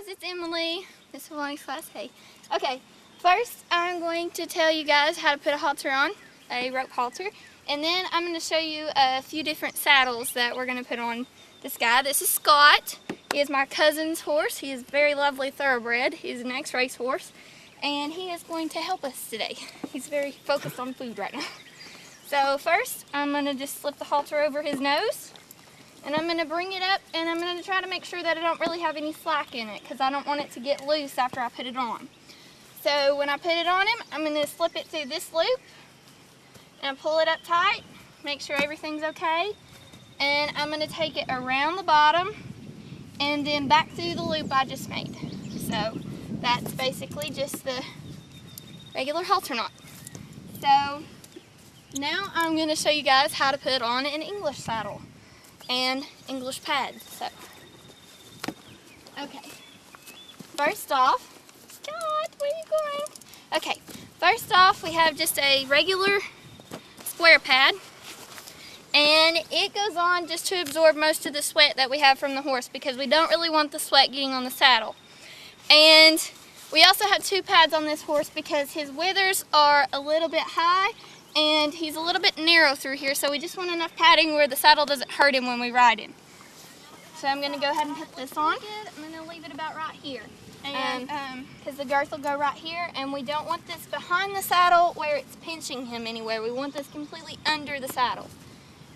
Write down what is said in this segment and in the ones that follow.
guys, it's Emily. This is Lonnie's class. Hey. Okay, first I'm going to tell you guys how to put a halter on, a rope halter, and then I'm going to show you a few different saddles that we're going to put on this guy. This is Scott. He is my cousin's horse. He is a very lovely thoroughbred. He's an ex-race horse, and he is going to help us today. He's very focused on food right now. So first, I'm going to just slip the halter over his nose. And I'm going to bring it up, and I'm going to try to make sure that I don't really have any slack in it, because I don't want it to get loose after I put it on. So when I put it on him, I'm going to slip it through this loop, and pull it up tight, make sure everything's okay. And I'm going to take it around the bottom, and then back through the loop I just made. So that's basically just the regular halter knot. So now I'm going to show you guys how to put on an English saddle and English pads. So, okay. First off, Scott, where are you going? Okay, first off, we have just a regular square pad, and it goes on just to absorb most of the sweat that we have from the horse, because we don't really want the sweat getting on the saddle. And we also have two pads on this horse because his withers are a little bit high and he's a little bit narrow through here, so we just want enough padding where the saddle doesn't hurt him when we ride him. So I'm going to go ahead and put this on. I'm going to leave it about right here, and because the girth will go right here, and we don't want this behind the saddle where it's pinching him anywhere. We want this completely under the saddle.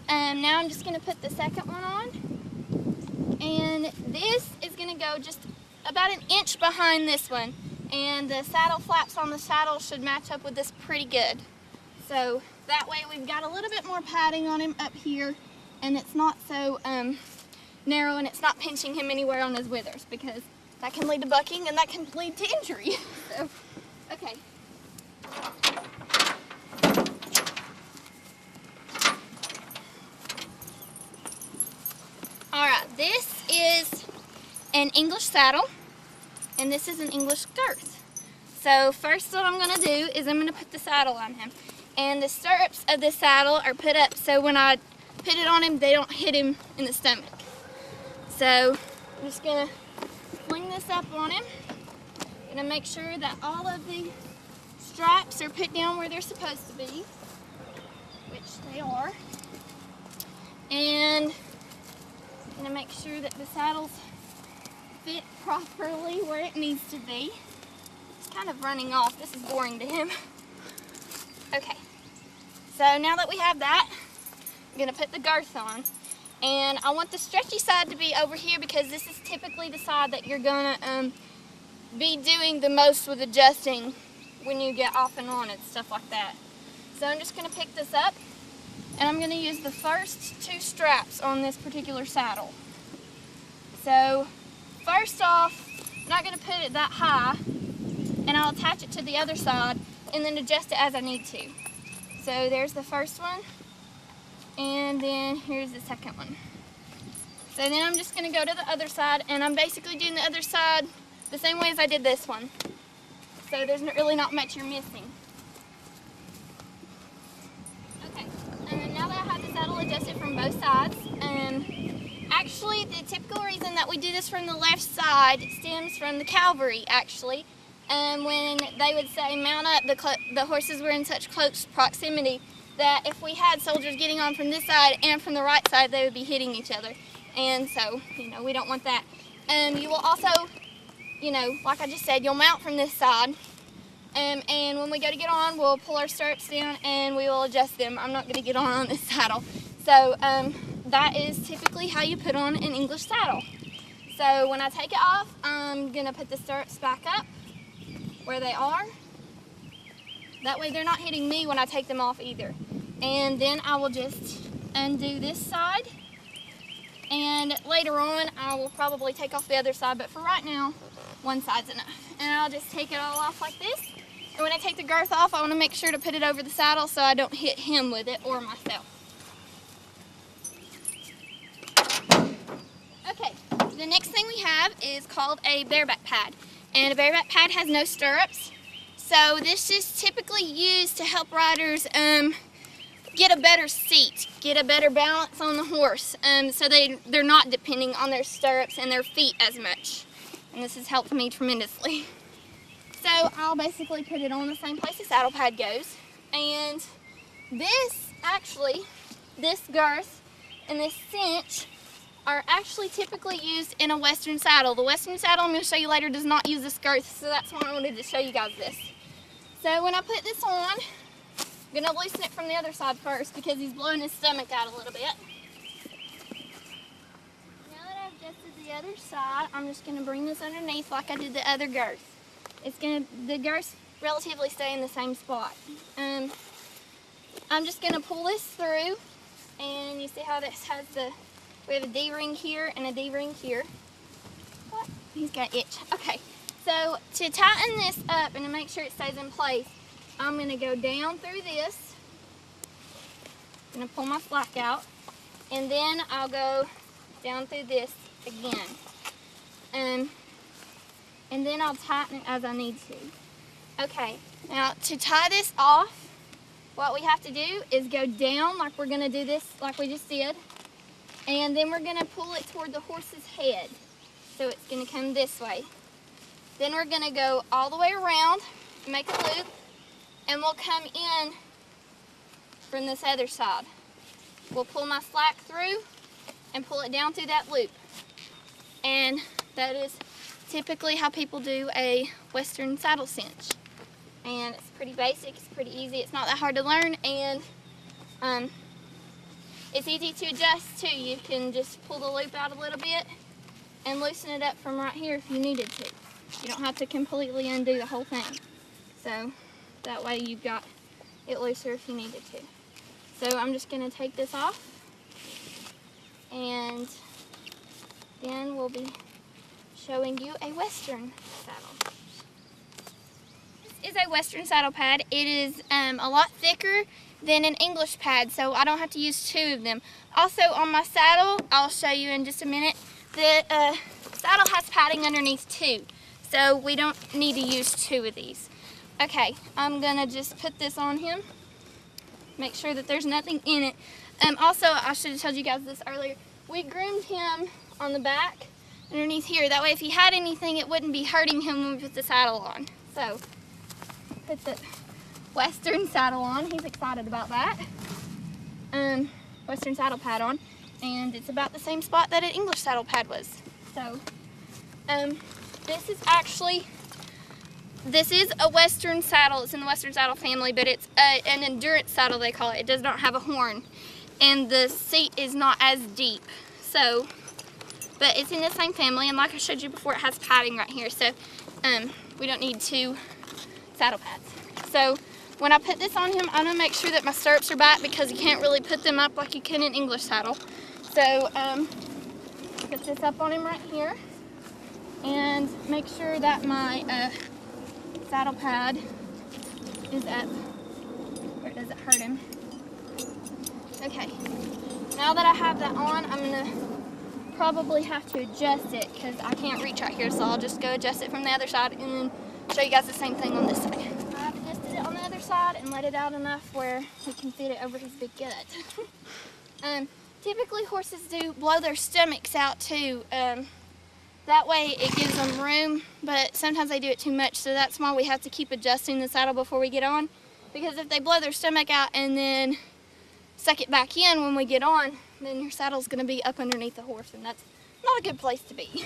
Now I'm just going to put the second one on, and this is going to go just about an inch behind this one, and the saddle flaps on the saddle should match up with this pretty good. So that way we've got a little bit more padding on him up here, and it's not so narrow, and it's not pinching him anywhere on his withers, because that can lead to bucking and that can lead to injury. So, okay. Alright, this is an English saddle, and this is an English girth. So first what I'm going to do is I'm going to put the saddle on him. And the stirrups of the saddle are put up so when I put it on him, they don't hit him in the stomach. So I'm just going to fling this up on him. Going to make sure that all of the straps are put down where they're supposed to be, which they are. And going to make sure that the saddle's fit properly where it needs to be. It's kind of running off. This is boring to him. Okay, so now that we have that, I'm going to put the girth on. And I want the stretchy side to be over here because this is typically the side that you're going to be doing the most with adjusting when you get off and on and stuff like that. So I'm just going to pick this up, and I'm going to use the first two straps on this particular saddle. So first off, I'm not going to put it that high, and I'll attach it to the other side and then adjust it as I need to. So there's the first one, and then here's the second one. So then I'm just going to go to the other side, and I'm basically doing the other side the same way as I did this one. So there's really not much you're missing. Okay, and then now that I have the saddle adjusted from both sides, actually the typical reason that we do this from the left side stems from the cavalry, actually. When they would say mount up, the horses were in such close proximity that if we had soldiers getting on from this side and from the right side, they would be hitting each other. And so, we don't want that. You will also, like I just said, you'll mount from this side. And when we go to get on, we'll pull our stirrups down and we will adjust them. I'm not going to get on this saddle. So that is typically how you put on an English saddle. So when I take it off, I'm going to put the stirrups back up where they are. That way they're not hitting me when I take them off either. And then I will just undo this side, and later on I will probably take off the other side, but for right now one side's enough. And I'll just take it all off like this, and when I take the girth off I want to make sure to put it over the saddle so I don't hit him with it or myself. Okay, the next thing we have is called a bareback pad. And a bareback pad has no stirrups, so this is typically used to help riders get a better seat, get a better balance on the horse, so they're not depending on their stirrups and their feet as much. and this has helped me tremendously. So I'll basically put it on the same place the saddle pad goes. And this girth and this cinch are actually typically used in a Western saddle. The Western saddle I'm going to show you later does not use this girth, so that's why I wanted to show you guys this. So when I put this on, I'm going to loosen it from the other side first because he's blowing his stomach out a little bit. Now that I've adjusted the other side, I'm just going to bring this underneath like I did the other girth. The girths relatively stay in the same spot. I'm just going to pull this through, and you see how this has we have a D-ring here and a D-ring here. What? He's got an itch. Okay, so to tighten this up and to make sure it stays in place, I'm going to go down through this. I'm going to pull my slack out, and then I'll go down through this again. And then I'll tighten it as I need to. Okay, now to tie this off, what we have to do is go down like we're going to do this, like we just did. And then we're going to pull it toward the horse's head. So it's going to come this way. Then we're going to go all the way around, make a loop, and we'll come in from this other side. We'll pull my slack through and pull it down through that loop. And that is typically how people do a Western saddle cinch. And it's pretty basic, it's pretty easy, it's not that hard to learn, and it's easy to adjust too. You can just pull the loop out a little bit and loosen it up from right here if you needed to. You don't have to completely undo the whole thing. So that way you've got it looser if you needed to. So I'm just going to take this off, and then we'll be showing you a Western saddle. This is a Western saddle pad. It is a lot thicker than an English pad, so I don't have to use two of them. Also on my saddle, I'll show you in just a minute, the saddle has padding underneath too, so we don't need to use two of these. Okay, I'm gonna just put this on him, make sure that there's nothing in it. Also, I should have told you guys this earlier, we groomed him on the back underneath here, that way if he had anything it wouldn't be hurting him when we put the saddle on. So, put the Western saddle on. He's excited about that. Western saddle pad on, and it's about the same spot that an English saddle pad was. So, this is a Western saddle. It's in the Western saddle family, but it's an endurance saddle they call it. It does not have a horn, and the seat is not as deep. So, but it's in the same family, and like I showed you before, it has padding right here. So, we don't need two saddle pads. So when I put this on him, I'm gonna make sure that my stirrups are back because you can't really put them up like you can in English saddle. So put this up on him right here and make sure that my saddle pad is up where it doesn't hurt him. Okay, now that I have that on, I'm gonna probably have to adjust it because I can't reach right here, so I'll just go adjust it from the other side and then show you guys the same thing on this side. I've adjusted it on the other side and let it out enough where he can fit it over his big gut. Typically horses do blow their stomachs out too. That way it gives them room, but sometimes they do it too much, so that's why we have to keep adjusting the saddle before we get on. Because if they blow their stomach out and then suck it back in when we get on, then your saddle's going to be up underneath the horse, and that's not a good place to be.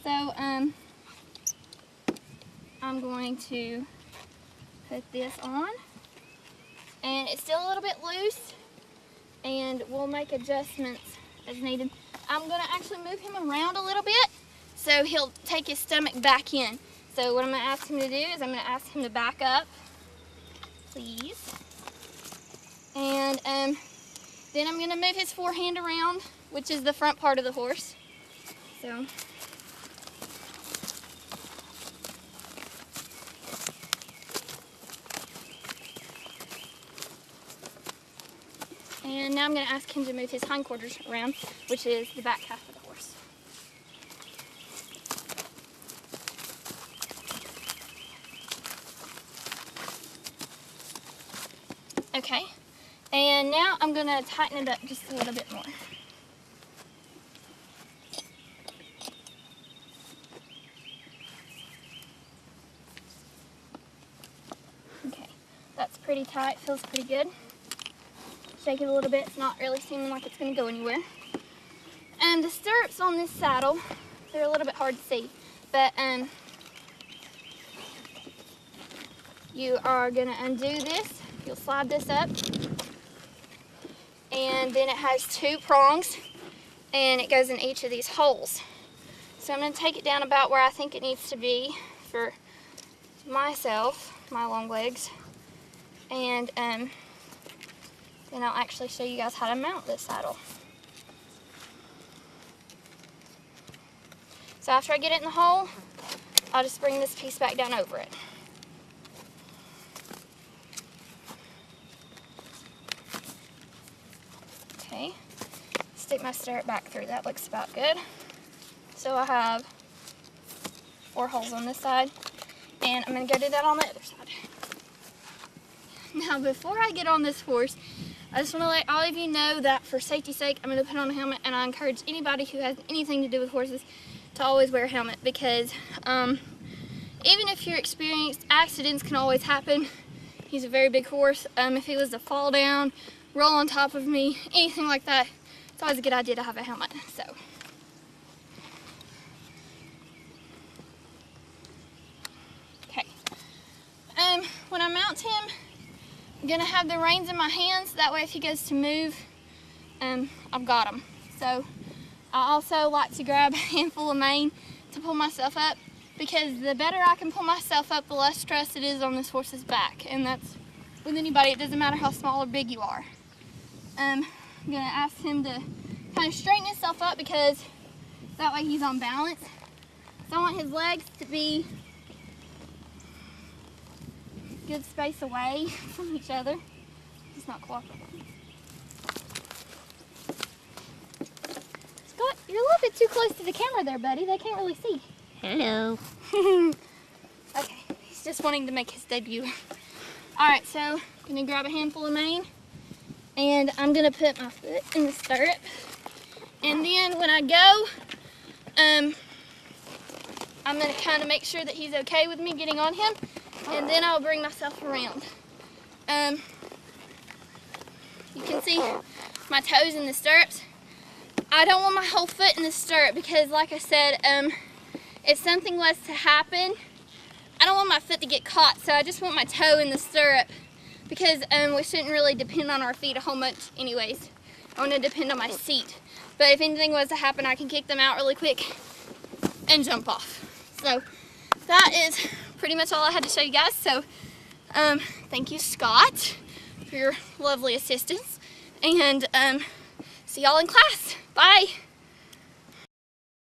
So, I'm going to put this on, and it's still a little bit loose, and we'll make adjustments as needed. I'm going to actually move him around a little bit so he'll take his stomach back in. So what I'm going to ask him to do is I'm going to ask him to back up, please. And then I'm going to move his forehand around, which is the front part of the horse. So. And now I'm going to ask him to move his hindquarters around, which is the back half of the horse. Okay, and now I'm going to tighten it up just a little bit more. pretty tight, feels pretty good. Shake it a little bit, it's not really seeming like it's gonna go anywhere. And the stirrups on this saddle, they're a little bit hard to see, but you are gonna undo this. You'll slide this up, and then it has 2 prongs, and it goes in each of these holes. So I'm gonna take it down about where I think it needs to be for myself, my long legs, and then I'll actually show you guys how to mount this saddle. So after I get it in the hole, I'll just bring this piece back down over it. Okay, stick my stirrup back through. That looks about good. So I have 4 holes on this side, and I'm going to go do that on the other side. Now before I get on this horse, I just want to let all of you know that for safety's sake, I'm going to put on a helmet, and I encourage anybody who has anything to do with horses to always wear a helmet, because even if you're experienced, accidents can always happen. He's a very big horse. If he was to fall down, roll on top of me, anything like that, it's always a good idea to have a helmet. So. Okay. When I mount him, I'm gonna have the reins in my hands. That way if he goes to move, I've got him. So I also like to grab a handful of mane to pull myself up, because the better I can pull myself up, the less stress it is on this horse's back. And that's with anybody, it doesn't matter how small or big you are. I'm gonna ask him to kind of straighten himself up, because that way he's on balance. So I want his legs to be a good space away from each other. It's not cooperating. Scott, you're a little bit too close to the camera there, buddy. They can't really see. Hello. Okay, he's just wanting to make his debut. Alright, so I'm gonna grab a handful of mane, and I'm gonna put my foot in the stirrup. And then when I go, I'm gonna kind of make sure that he's okay with me getting on him, and then I'll bring myself around. You can see my toes in the stirrups. I don't want my whole foot in the stirrup, because like I said, if something was to happen, I don't want my foot to get caught, so I just want my toe in the stirrup, because we shouldn't really depend on our feet a whole much anyways. I want to depend on my seat. But if anything was to happen, I can kick them out really quick and jump off. So that is pretty much all I had to show you guys. So thank you, Scott, for your lovely assistance, and see y'all in class. Bye.